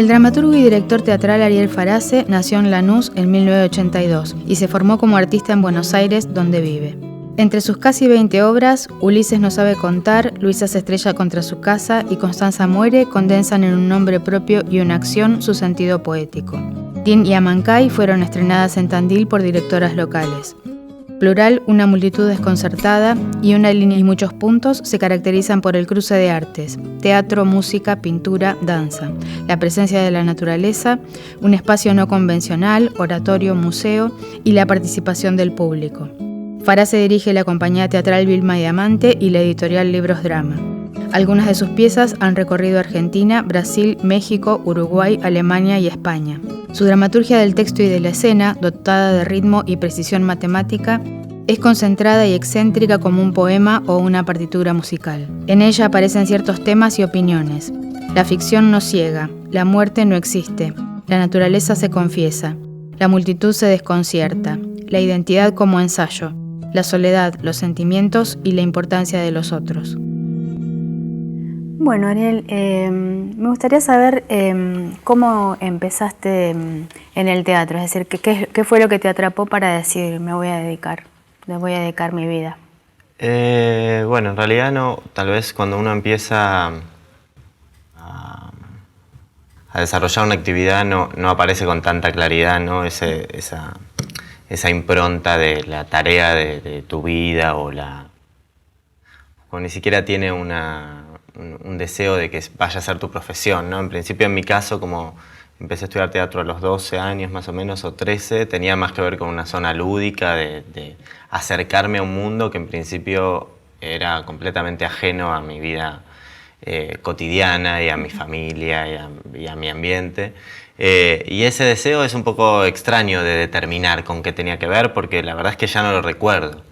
El dramaturgo y director teatral Ariel Farace nació en Lanús en 1982 y se formó como artista en Buenos Aires, donde vive. Entre sus casi 20 obras, Ulises no sabe contar, Luisa se estrella contra su casa y Constanza muere condensan en un nombre propio y una acción su sentido poético. Tin y Amancay fueron estrenadas en Tandil por directoras locales. Plural, una multitud desconcertada y Una línea y muchos puntos se caracterizan por el cruce de artes, teatro, música, pintura, danza, la presencia de la naturaleza, un espacio no convencional, oratorio, museo y la participación del público. Farace dirige la compañía teatral Vilma Diamante y la editorial Libros Drama. Algunas de sus piezas han recorrido Argentina, Brasil, México, Uruguay, Alemania y España. Su dramaturgia del texto y de la escena, dotada de ritmo y precisión matemática, es concentrada y excéntrica como un poema o una partitura musical. En ella aparecen ciertos temas y opiniones. La ficción no ciega, la muerte no existe, la naturaleza se confiesa, la multitud se desconcierta, la identidad como ensayo, la soledad, los sentimientos y la importancia de los otros. Bueno, Ariel, me gustaría saber cómo empezaste en el teatro, es decir, ¿qué fue lo que te atrapó para decir le voy a dedicar mi vida? Bueno, en realidad no, tal vez cuando uno empieza a desarrollar una actividad no aparece con tanta claridad, ¿no? Esa impronta de la tarea de tu vida o ni siquiera tiene un deseo de que vaya a ser tu profesión, ¿no? En principio, en mi caso, como empecé a estudiar teatro a los 12 años más o menos, o 13, tenía más que ver con una zona lúdica de acercarme a un mundo que en principio era completamente ajeno a mi vida cotidiana y a mi familia y a mi ambiente. Y ese deseo es un poco extraño de determinar con qué tenía que ver, porque la verdad es que ya no lo recuerdo.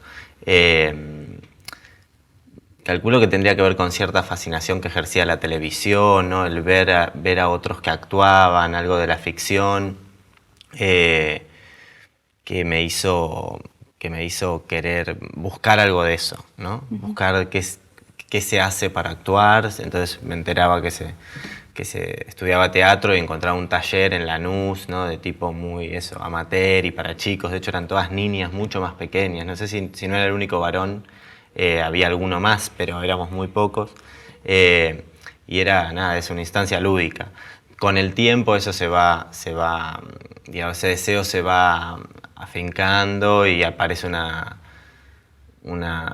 Calculo que tendría que ver con cierta fascinación que ejercía la televisión, ¿no? El ver a otros que actuaban, algo de la ficción, que me hizo querer buscar algo de eso, ¿no? Buscar qué se hace para actuar. Entonces me enteraba que se estudiaba teatro y encontraba un taller en Lanús, ¿no? De tipo muy amateur y para chicos. De hecho eran todas niñas mucho más pequeñas. No sé si no era el único varón. Había alguno más, pero éramos muy pocos. Y era es una instancia lúdica. Con el tiempo eso digamos, ese deseo se va afincando y aparece una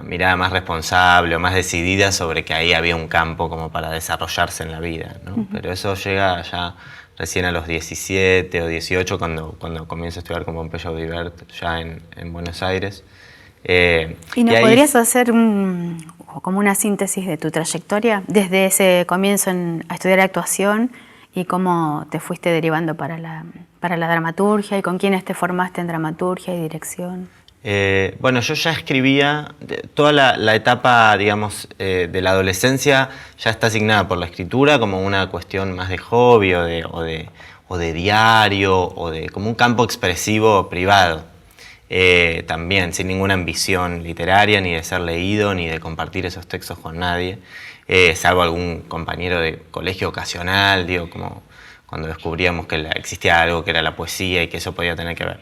mirada más responsable o más decidida sobre que ahí había un campo como para desarrollarse en la vida, ¿no? Pero eso llega ya recién a los 17 o 18 cuando comienzo a estudiar con Pompeyo Audibert ya en Buenos Aires. ¿Y nos podrías hacer como una síntesis de tu trayectoria desde ese comienzo a estudiar actuación y cómo te fuiste derivando para la dramaturgia y con quiénes te formaste en dramaturgia y dirección? Bueno, yo ya escribía, toda la etapa, digamos, de la adolescencia ya está asignada por la escritura como una cuestión más de hobby o de diario o de como un campo expresivo privado. También sin ninguna ambición literaria, ni de ser leído, ni de compartir esos textos con nadie, salvo algún compañero de colegio ocasional, digo, como cuando descubríamos que existía algo que era la poesía y que eso podía tener que ver.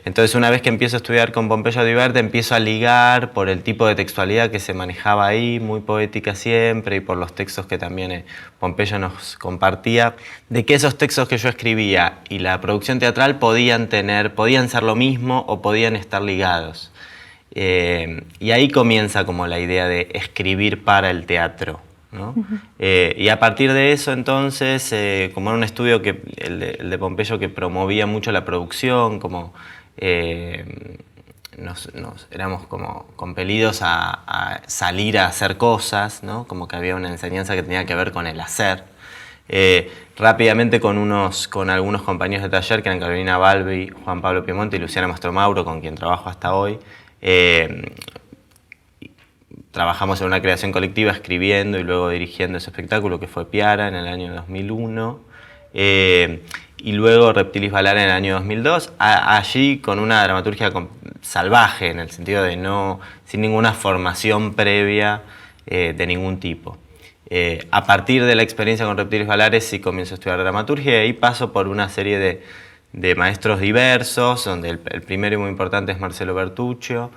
Entonces, una vez que empiezo a estudiar con Pompeyo Audibert, empiezo a ligar por el tipo de textualidad que se manejaba ahí, muy poética siempre, y por los textos que también Pompeyo nos compartía, de que esos textos que yo escribía y la producción teatral podían ser lo mismo o podían estar ligados. Y ahí comienza como la idea de escribir para el teatro, ¿no? Y a partir de eso, entonces, como era un estudio el de Pompeyo que promovía mucho la producción, como éramos como compelidos a salir a hacer cosas, ¿no? Como que había una enseñanza que tenía que ver con el hacer. Rápidamente con algunos compañeros de taller, que eran Carolina Balbi, Juan Pablo Piemonte y Luciana Mastromauro, con quien trabajo hasta hoy, trabajamos en una creación colectiva escribiendo y luego dirigiendo ese espectáculo que fue Piara en el año 2001 y luego Reptilis Valar en el año 2002, allí con una dramaturgia salvaje en el sentido de sin ninguna formación previa de ningún tipo. A partir de la experiencia con Reptiles Valares sí comienzo a estudiar dramaturgia y ahí paso por una serie de maestros diversos, donde el primero y muy importante es Marcelo Bertuccio,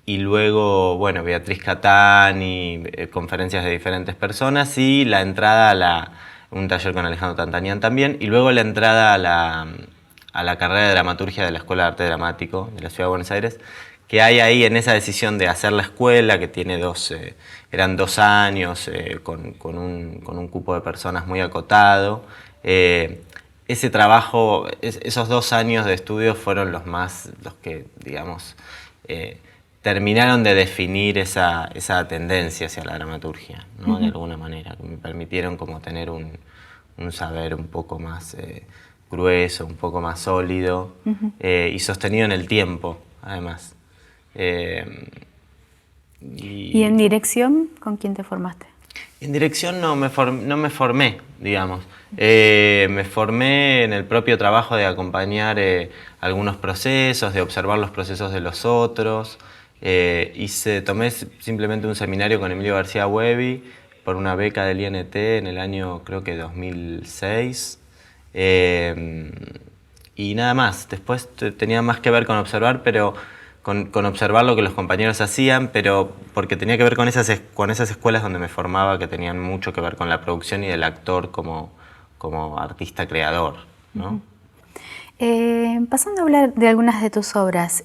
y luego, bueno, Beatriz Catani, conferencias de diferentes personas y la entrada a un taller con Alejandro Tantanian también, y luego la entrada a la carrera de dramaturgia de la Escuela de Arte Dramático de la Ciudad de Buenos Aires, que hay ahí en esa decisión de hacer la escuela, que tiene eran 2 años, con un cupo de personas muy acotado. Ese trabajo, esos 2 años de estudio fueron los que, digamos, terminaron de definir esa tendencia hacia la dramaturgia, ¿no? De alguna manera, que me permitieron como tener un saber un poco más grueso, un poco más sólido, y sostenido en el tiempo, además. ¿Y en dirección con quién te formaste? En dirección no me formé, digamos. Me formé en el propio trabajo de acompañar algunos procesos, de observar los procesos de los otros. Tomé simplemente un seminario con Emilio García Huevi por una beca del INT en el año, creo que 2006. Y nada más. Después tenía más que ver con observar, pero con observar lo que los compañeros hacían, pero porque tenía que ver con esas escuelas donde me formaba, que tenían mucho que ver con la producción y del actor como artista creador, ¿no? Pasando a hablar de algunas de tus obras,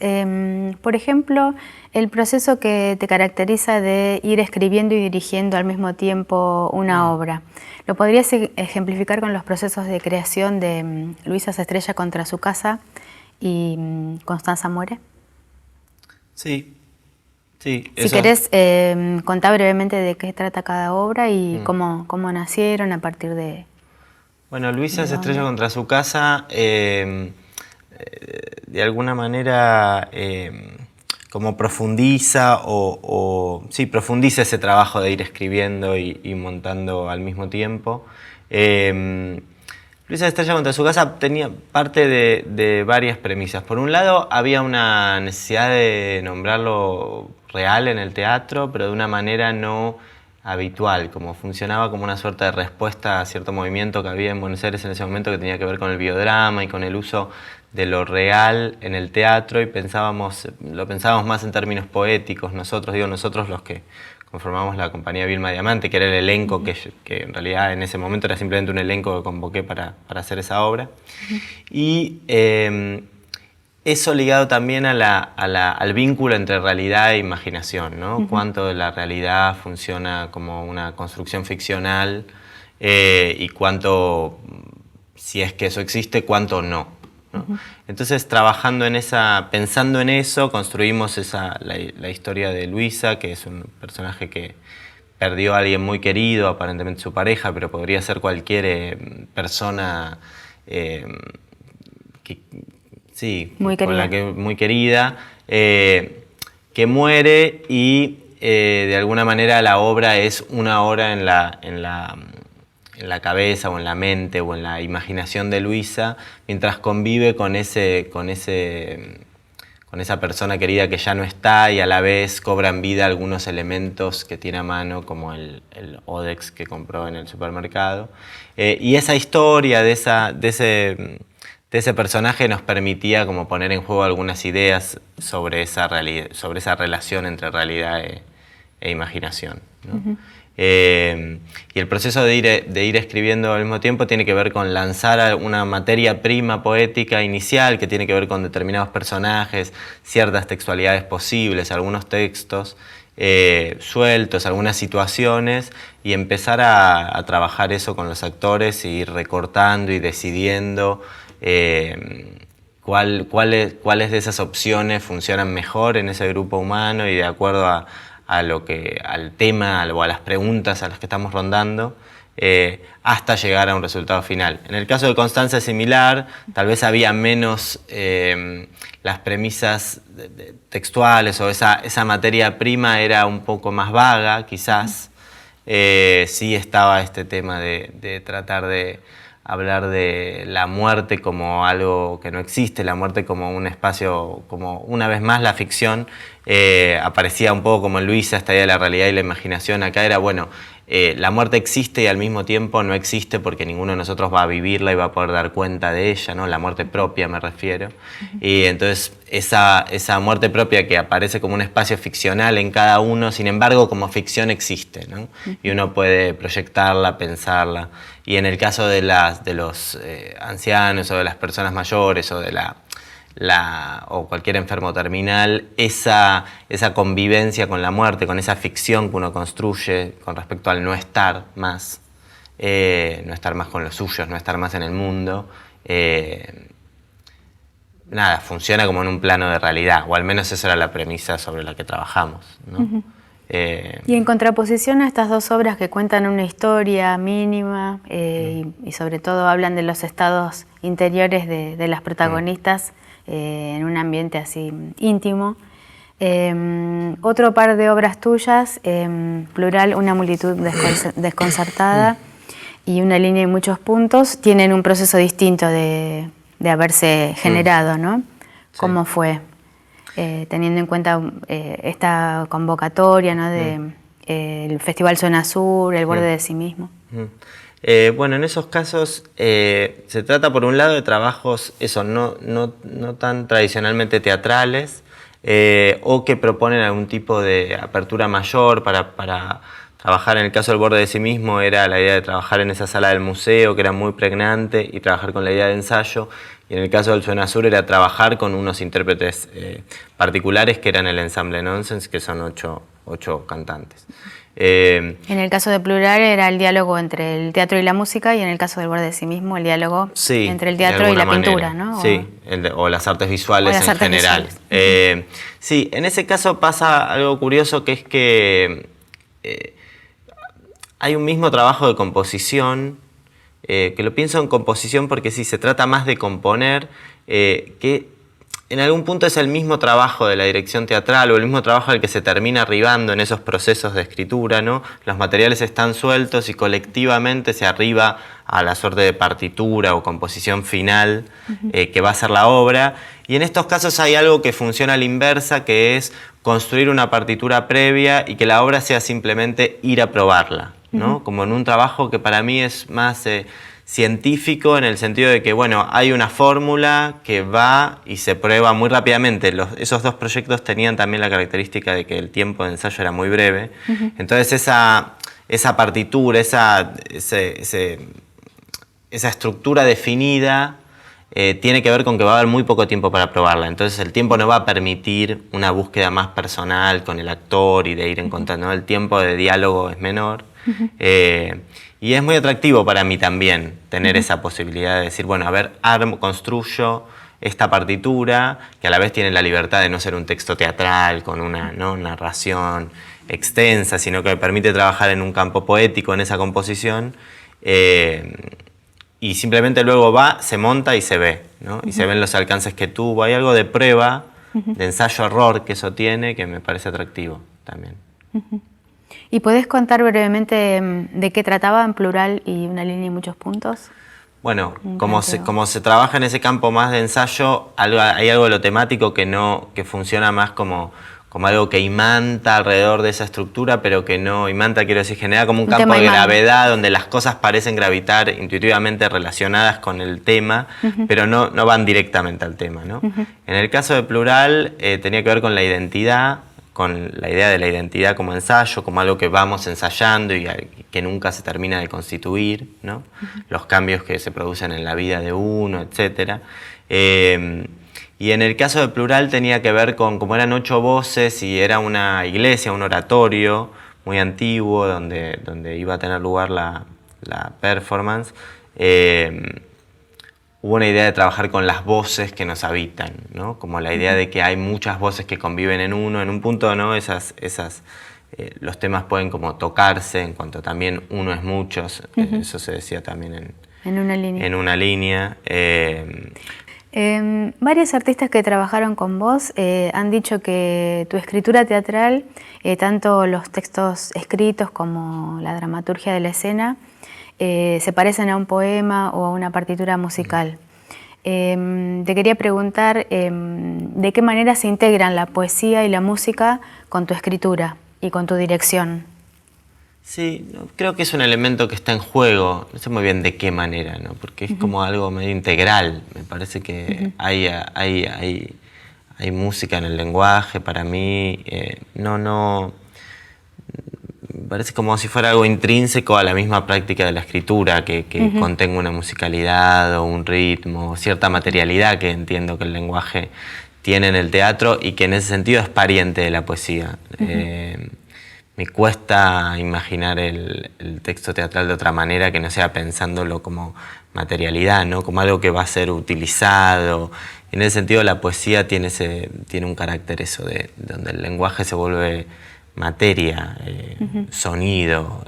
por ejemplo, el proceso que te caracteriza de ir escribiendo y dirigiendo al mismo tiempo una obra, ¿lo podrías ejemplificar con los procesos de creación de Luisa se estrella contra su casa y Constanza muere? Sí. Si querés, contá brevemente de qué trata cada obra y cómo nacieron a partir de... Bueno, Luisa se estrella contra su casa, de alguna manera como profundiza profundiza ese trabajo de ir escribiendo y montando al mismo tiempo. Luisa se estrella contra su casa tenía parte de varias premisas. Por un lado, había una necesidad de nombrarlo real en el teatro, pero de una manera no habitual, como funcionaba como una suerte de respuesta a cierto movimiento que había en Buenos Aires en ese momento que tenía que ver con el biodrama y con el uso de lo real en el teatro, y lo pensábamos más en términos poéticos, nosotros los que conformamos la compañía Vilma Diamante, que era el elenco que en realidad en ese momento era simplemente un elenco que convoqué para hacer esa obra. Y eso ligado también al vínculo entre realidad e imaginación, ¿no? Cuánto de la realidad funciona como una construcción ficcional y cuánto, si es que eso existe, cuánto no, ¿no? Entonces, pensando en eso, construimos la historia de Luisa, que es un personaje que perdió a alguien muy querido, aparentemente su pareja, pero podría ser cualquier persona muy querida, que muere y de alguna manera la obra es una hora en la cabeza o en la mente o en la imaginación de Luisa, mientras convive con esa persona querida que ya no está, y a la vez cobran vida algunos elementos que tiene a mano, como el Odex que compró en el supermercado. Y esa historia de ese personaje nos permitía como poner en juego algunas ideas sobre esa relación entre realidad e imaginación, ¿no? Y el proceso de ir escribiendo al mismo tiempo tiene que ver con lanzar una materia prima poética inicial que tiene que ver con determinados personajes, ciertas textualidades posibles, algunos textos sueltos, algunas situaciones, y empezar a trabajar eso con los actores y ir recortando y decidiendo cuáles de esas opciones funcionan mejor en ese grupo humano y de acuerdo al tema o a las preguntas a las que estamos rondando, hasta llegar a un resultado final. En el caso de Constanza es similar, tal vez había menos las premisas textuales o esa materia prima era un poco más vaga, quizás. Sí estaba este tema de tratar de hablar de la muerte como algo que no existe, la muerte como un espacio, como una vez más la ficción aparecía un poco como en Luisa, esta idea de la realidad y la imaginación. Acá era, bueno, la muerte existe y al mismo tiempo no existe porque ninguno de nosotros va a vivirla y va a poder dar cuenta de ella, ¿no? La muerte propia me refiero. Y entonces esa muerte propia que aparece como un espacio ficcional en cada uno, sin embargo como ficción existe, ¿no? Y uno puede proyectarla, pensarla. Y en el caso de los ancianos o de las personas mayores o de o cualquier enfermo terminal, esa convivencia con la muerte, con esa ficción que uno construye con respecto al no estar más con los suyos, no estar más en el mundo, nada, funciona como en un plano de realidad, o al menos esa era la premisa sobre la que trabajamos, ¿no? Y en contraposición a estas dos obras que cuentan una historia mínima y sobre todo hablan de los estados interiores de las protagonistas, en un ambiente así íntimo. Otro par de obras tuyas, Plural, Una multitud desconcertada y Una línea y muchos puntos, tienen un proceso distinto de haberse generado, ¿no? Sí. ¿Cómo fue? Teniendo en cuenta esta convocatoria, ¿no? El Festival Zona Sur, El borde de sí mismo. Bueno, en esos casos se trata por un lado de trabajos no tan tradicionalmente teatrales o que proponen algún tipo de apertura mayor para trabajar. En el caso del borde de sí mismo era la idea de trabajar en esa sala del museo que era muy pregnante y trabajar con la idea de ensayo, y en el caso del Zona Sur era trabajar con unos intérpretes particulares que eran el ensamble Nonsense, que son ocho cantantes. En el caso de Plural era el diálogo entre el teatro y la música, y en el caso del borde de sí mismo el diálogo entre el teatro y la pintura, ¿no? Sí, o las artes visuales en general. Sí, en ese caso pasa algo curioso, que es que hay un mismo trabajo de composición, que lo pienso en composición porque sí, se trata más de componer, que en algún punto es el mismo trabajo de la dirección teatral o el mismo trabajo al que se termina arribando en esos procesos de escritura, ¿no? Los materiales están sueltos y colectivamente se arriba a la suerte de partitura o composición final que va a ser la obra. Y en estos casos hay algo que funciona a la inversa, que es construir una partitura previa y que la obra sea simplemente ir a probarla, ¿no? Como en un trabajo que para mí es más científico, en el sentido de que, bueno, hay una fórmula que va y se prueba muy rápidamente. Esos dos proyectos tenían también la característica de que el tiempo de ensayo era muy breve. Entonces esa partitura, esa estructura definida tiene que ver con que va a haber muy poco tiempo para probarla. Entonces el tiempo no va a permitir una búsqueda más personal con el actor y de ir encontrando, ¿no? El tiempo de diálogo es menor. Y es muy atractivo para mí también tener esa posibilidad de decir, bueno, a ver, construyo esta partitura, que a la vez tiene la libertad de no ser un texto teatral con una narración extensa, sino que me permite trabajar en un campo poético en esa composición, y simplemente luego se monta y se ve, ¿no? Y se ven los alcances que tuvo. Hay algo de prueba, de ensayo-error que eso tiene, que me parece atractivo también. ¿Y podés contar brevemente de qué trataban Plural y Una línea y muchos puntos? Bueno, como se trabaja en ese campo más de ensayo, hay algo de lo temático que funciona más como algo que imanta alrededor de esa estructura, pero que no imanta, quiero decir, genera como un campo de gravedad donde las cosas parecen gravitar intuitivamente relacionadas con el tema, pero no van directamente al tema, ¿no? En el caso de Plural tenía que ver con la identidad, con la idea de la identidad como ensayo, como algo que vamos ensayando y que nunca se termina de constituir, ¿no? Los cambios que se producen en la vida de uno, etc. Y en el caso de Plural tenía que ver con, como eran 8 voces y era una iglesia, un oratorio muy antiguo donde iba a tener lugar la performance, hubo una idea de trabajar con las voces que nos habitan, ¿no? Como la idea de que hay muchas voces que conviven en un punto, ¿no? Los temas pueden como tocarse, en cuanto también uno es muchos, eso se decía también en una línea. Varios artistas que trabajaron con vos han dicho que tu escritura teatral, tanto los textos escritos como la dramaturgia de la escena, se parecen a un poema o a una partitura musical. Te quería preguntar de qué manera se integran la poesía y la música con tu escritura y con tu dirección. Sí, creo que es un elemento que está en juego, no sé muy bien de qué manera, ¿no? Porque es como algo medio integral. Me parece que hay música en el lenguaje, para mí, me parece como si fuera algo intrínseco a la misma práctica de la escritura, que contenga una musicalidad o un ritmo, o cierta materialidad que entiendo que el lenguaje tiene en el teatro y que en ese sentido es pariente de la poesía. Me cuesta imaginar el texto teatral de otra manera que no sea pensándolo como materialidad, ¿no? Como algo que va a ser utilizado. En ese sentido la poesía tiene un carácter eso, de donde el lenguaje se vuelve materia, sonido,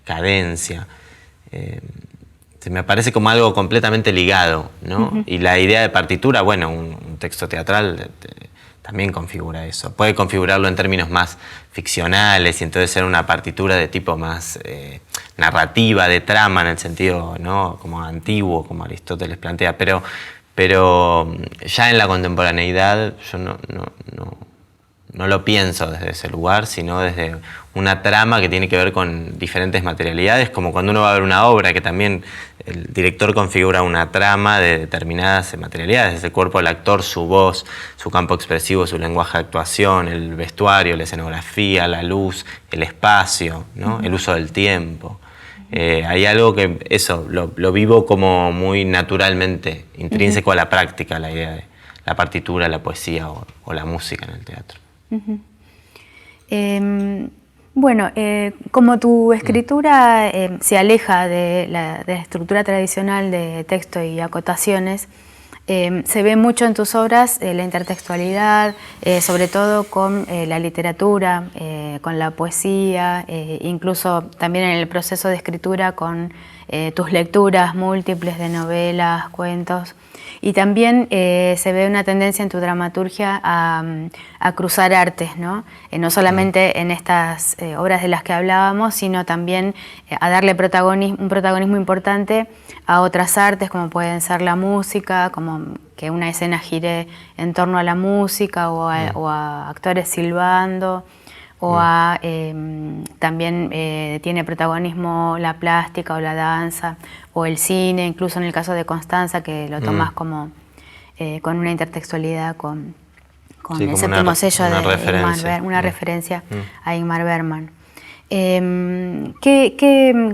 cadencia. Se me parece como algo completamente ligado, ¿no? Y la idea de partitura, bueno, un texto teatral también configura eso. Puede configurarlo en términos más ficcionales y entonces ser una partitura de tipo más narrativa, de trama, en el sentido, ¿no? Como antiguo, como Aristóteles plantea. Pero ya en la contemporaneidad yo no lo pienso desde ese lugar, sino desde una trama que tiene que ver con diferentes materialidades, como cuando uno va a ver una obra, que también el director configura una trama de determinadas materialidades, desde el cuerpo del actor, su voz, su campo expresivo, su lenguaje de actuación, el vestuario, la escenografía, la luz, el espacio, ¿no? El uso del tiempo. Hay algo que eso lo vivo como muy naturalmente, intrínseco a la práctica, la idea de la partitura, la poesía o la música en el teatro. Bueno, como tu escritura se aleja de la estructura tradicional de texto y acotaciones, se ve mucho en tus obras la intertextualidad, sobre todo con la literatura, con la poesía, incluso también en el proceso de escritura con tus lecturas múltiples de novelas, cuentos. Y también se ve una tendencia en tu dramaturgia a cruzar artes, ¿no? No solamente en estas obras de las que hablábamos, sino también a darle un protagonismo importante a otras artes, como pueden ser la música, como que una escena gire en torno a la música o a actores silbando, o también tiene protagonismo la plástica o la danza o el cine, incluso en el caso de Constanza, que lo tomas como con una intertextualidad con el séptimo sello de Ingmar, una referencia a Ingmar Bergman.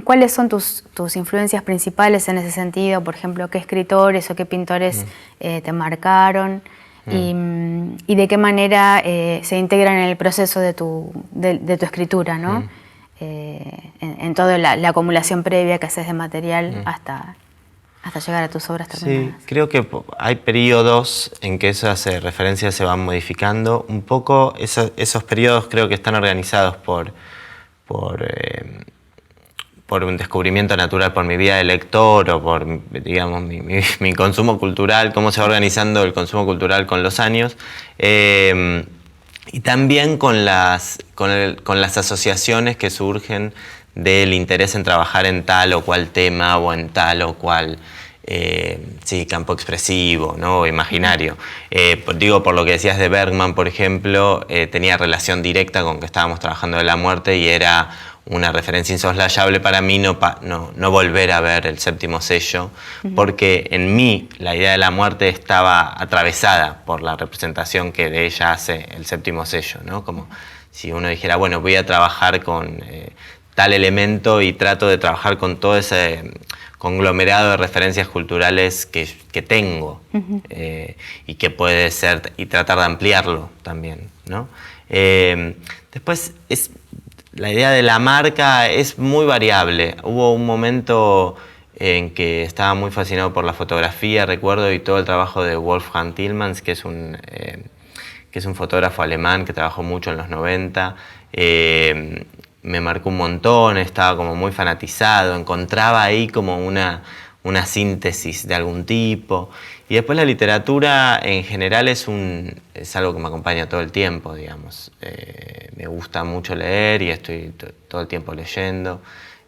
¿Cuáles son tus influencias principales en ese sentido? Por ejemplo, ¿qué escritores o qué pintores te marcaron? Y de qué manera se integran en el proceso de tu escritura, ¿no? En toda la acumulación previa que haces de material hasta llegar a tus obras terminadas. Sí, creo que hay periodos en que esas referencias se van modificando. Un poco esos periodos creo que están organizados por un descubrimiento natural, por mi vida de lector o por, digamos, mi consumo cultural, cómo se va organizando el consumo cultural con los años, y también con las asociaciones que surgen del interés en trabajar en tal o cual tema o en tal o cual campo expresivo, ¿no? O imaginario. Digo, por lo que decías de Bergman, por ejemplo, tenía relación directa con que estábamos trabajando de la muerte y era una referencia insoslayable para mí no volver a ver el séptimo sello, porque en mí la idea de la muerte estaba atravesada por la representación que de ella hace el séptimo sello, ¿no? Como si uno dijera, bueno, voy a trabajar con tal elemento y trato de trabajar con todo ese conglomerado de referencias culturales que tengo y que puede ser, y tratar de ampliarlo también, ¿no? Después la idea de la marca es muy variable. Hubo un momento en que estaba muy fascinado por la fotografía, recuerdo, y todo el trabajo de Wolfgang Tillmans, que es un fotógrafo alemán que trabajó mucho en los 90. Me marcó un montón, estaba como muy fanatizado, encontraba ahí como una síntesis de algún tipo. Y después la literatura en general es algo que me acompaña todo el tiempo, digamos. Me gusta mucho leer y estoy todo el tiempo leyendo.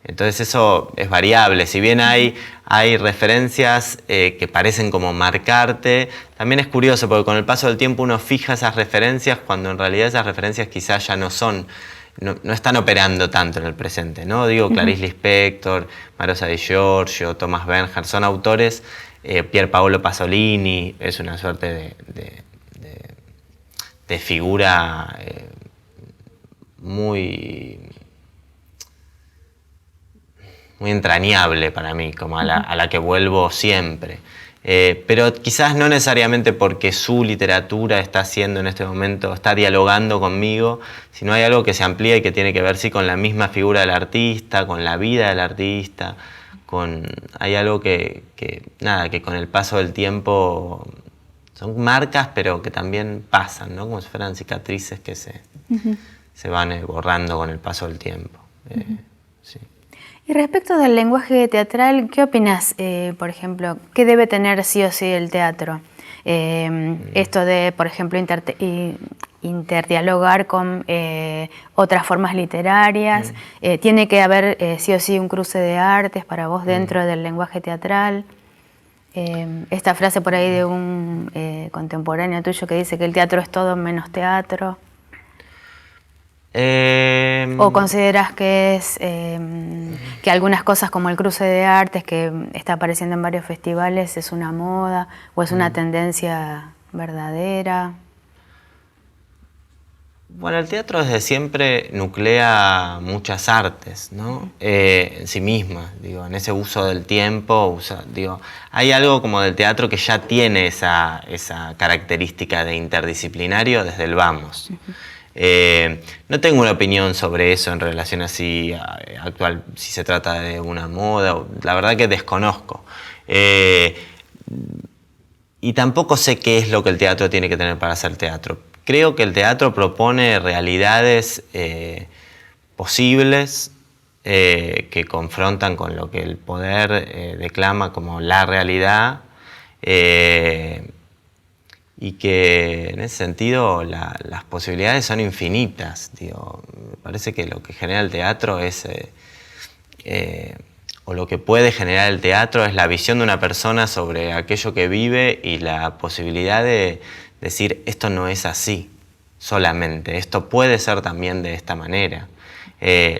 Entonces eso es variable. Si bien hay referencias que parecen como marcarte, también es curioso porque con el paso del tiempo uno fija esas referencias cuando en realidad esas referencias quizás ya no están operando tanto en el presente, ¿no? Digo, Clarice Lispector, Marosa Di Giorgio, Thomas Bernhard, son autores, Pier Paolo Pasolini, es una suerte de figura muy entrañable para mí, como a la que vuelvo siempre. Pero quizás no necesariamente porque su literatura está haciendo en este momento, está dialogando conmigo, sino hay algo que se amplía y que tiene que ver sí con la misma figura del artista, con la vida del artista, hay algo que con el paso del tiempo son marcas, pero que también pasan, ¿no? Como si fueran cicatrices que se van borrando con el paso del tiempo. Sí. Y respecto del lenguaje teatral, ¿qué opinas, por ejemplo, qué debe tener sí o sí el teatro? Esto de, por ejemplo, interdialogar con otras formas literarias. ¿Tiene que haber sí o sí un cruce de artes para vos dentro del lenguaje teatral? Esta frase por ahí de un contemporáneo tuyo que dice que el teatro es todo menos teatro. ¿O consideras que que algunas cosas como el cruce de artes que está apareciendo en varios festivales es una moda o es una tendencia verdadera? Bueno, el teatro desde siempre nuclea muchas artes, ¿no? En sí misma, digo, en ese uso del tiempo, hay algo como del teatro que ya tiene esa característica de interdisciplinario desde el vamos. No tengo una opinión sobre eso en relación así actual, si se trata de una moda, la verdad que desconozco. Y tampoco sé qué es lo que el teatro tiene que tener para hacer teatro. Creo que el teatro propone realidades posibles que confrontan con lo que el poder declama como la realidad y que en ese sentido las posibilidades son infinitas. Digo, me parece que lo que genera el teatro es, o lo que puede generar el teatro es la visión de una persona sobre aquello que vive y la posibilidad de decir esto no es así solamente, esto puede ser también de esta manera.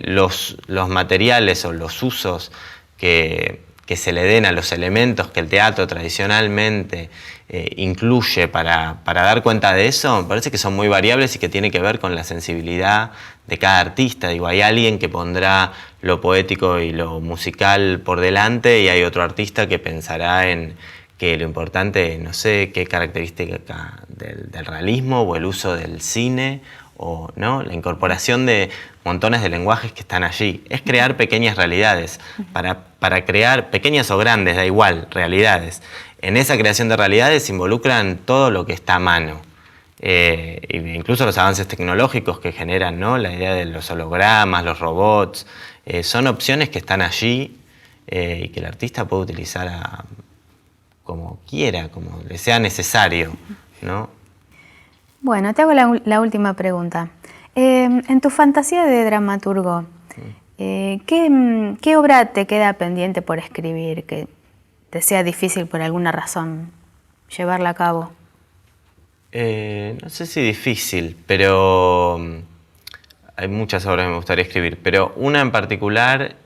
Los materiales o los usos que se le den a los elementos que el teatro tradicionalmente incluye para dar cuenta de eso, me parece que son muy variables y que tiene que ver con la sensibilidad de cada artista. Digo, hay alguien que pondrá lo poético y lo musical por delante y hay otro artista que pensará en que lo importante, no sé, qué característica del realismo o el uso del cine o ¿no? La incorporación de montones de lenguajes que están allí. Es crear pequeñas realidades, para crear, pequeñas o grandes, da igual, realidades. En esa creación de realidades se involucran todo lo que está a mano. Incluso los avances tecnológicos que generan, ¿no? La idea de los hologramas, los robots, son opciones que están allí y que el artista puede utilizar como quiera, como le sea necesario, ¿no? Bueno, te hago la última pregunta. En tu fantasía de dramaturgo, ¿qué obra te queda pendiente por escribir que te sea difícil por alguna razón llevarla a cabo? No sé si difícil, pero hay muchas obras que me gustaría escribir, pero una en particular,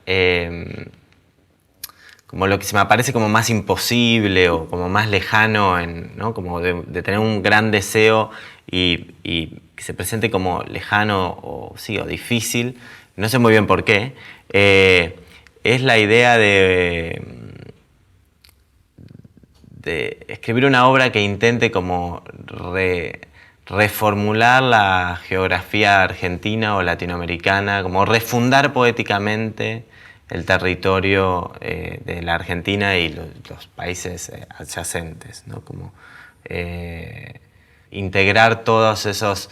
como lo que se me parece como más imposible o como más lejano, ¿no? Como de tener un gran deseo y que se presente como lejano o difícil, no sé muy bien por qué, es la idea de escribir una obra que intente como reformular la geografía argentina o latinoamericana, como refundar poéticamente el territorio de la Argentina y los países adyacentes, ¿no? Como integrar todos esos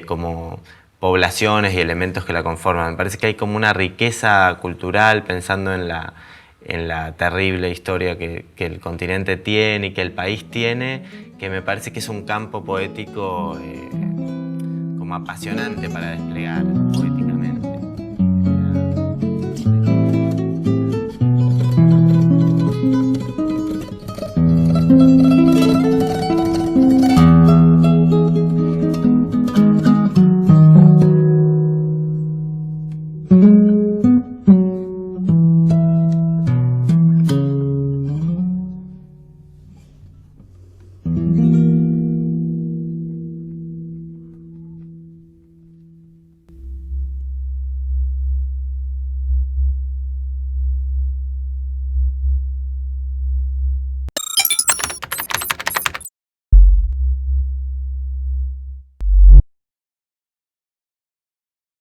como poblaciones y elementos que la conforman. Me parece que hay como una riqueza cultural pensando en la terrible historia que el continente tiene y que el país tiene, que me parece que es un campo poético como apasionante para desplegar poéticamente.